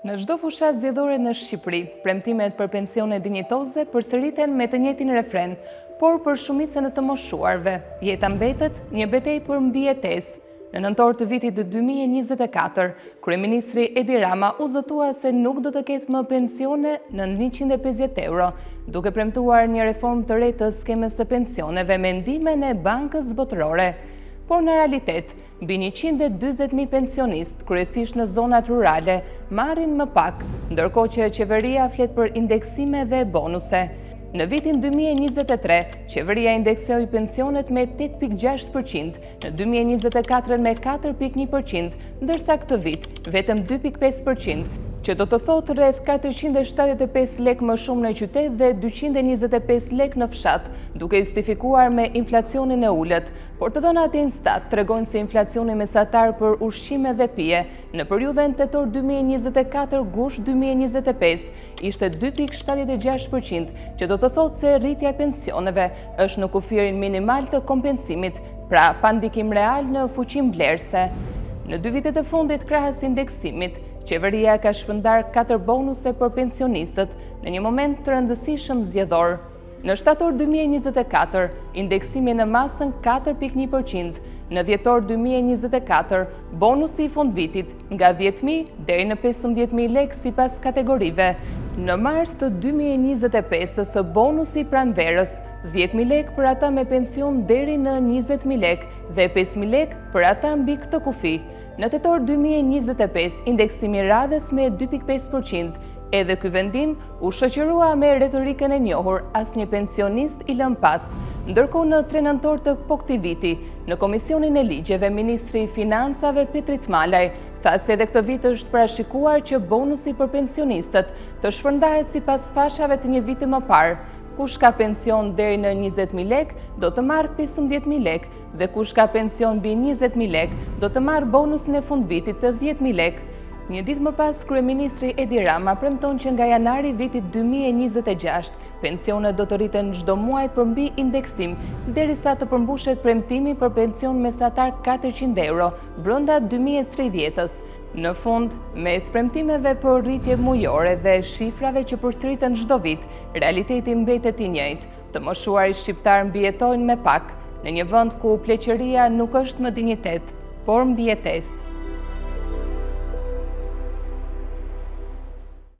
Në çdo fushat zgjedhore në Shqipëri, premtimet për pensione dinjitoze përsëriten me të njëjtin refren, por për shumicën e të moshuarve, jeta mbetet një betejë për mbijetesë. Në nëntor të vitit 2024, kryeministri Edi Rama u zotua se nuk do të ketë më pensione në 150 euro, duke premtuar një reformë të re të skemës së pensioneve me ndihmën e Bankës Botërore. Por në realitet, mbi 140.000 pensionist, kryesisht në zonat rurale, marrin më pak, ndërkohë që qeveria flet për indeksime dhe bonuse. Në vitin 2023, qeveria indeksoi pensionet me 8.6%, në 2024 me 4.1%, ndërsa këtë vit vetëm 2.5%, që do të thotë rreth 475 lek më shumë në qytet dhe 225 lek në fshat, duke justifikuar me inflacionin e ulët. Por të dhënat e Instat tregojnë se inflacioni mesatar për ushqime dhe pije në periudhën tetor 2024-gush 2025 ishte 2.76%, që do të thotë se rritja e pensioneve është në kufirin minimal të kompensimit, pra pa ndikim real në fuqinë blerëse. Në 2 vitet e fundit krahas indeksimit, qeveria ka shpërndar 4 bonuse për pensionistët në një moment të rëndësishëm zgjedhor. Në shtator 2024, indeksimi në masën 4.1%, në dhjetor 2024, bonusi i fundvitit nga 10.000 deri në 15.000 lek sipas kategorive. Në mars të 2025-s, bonusi i pranverës 10.000 lek për ata me pension deri në 20.000 lek dhe 5.000 lek për ata mbi këtë kufi. Në tetor 2025, indeksimi radhës me 2.5%, edhe ky vendim u shoqërua me retorikën e njohur asnjë pensionist i lëm pas. Ndërkohë në 3 nëntor të këtij viti, në Komisionin e Ligjeve, Ministri i Financave Petrit Malaj tha se edhe këtë vit është parashikuar që bonusi për pensionistët të shpërndahet sipas fashave të një viti më parë. Kush ka pension deri në 20.000 lek, do të marrë 15.000 lek, dhe kush ka pension mbi 20.000 lek, do të marrë bonusin e fundvitit të 10.000 lek. Një ditë më pas, kryeministri Edi Rama premton që nga janari vitit 2026, pensionet do të rriten çdo muaj për mbi indeksim, derisa të përmbushet premtimi për pension mesatar 400 euro brenda 2030-s. Në fund, mes premtimeve për rritje mujore dhe shifrave që përsëriten çdo vit, realiteti mbetet i njëjtë. Të moshuarit shqiptar mbijetojnë me pak, në një vend ku pleqëria nuk është më dinjitet, por mbijetesë.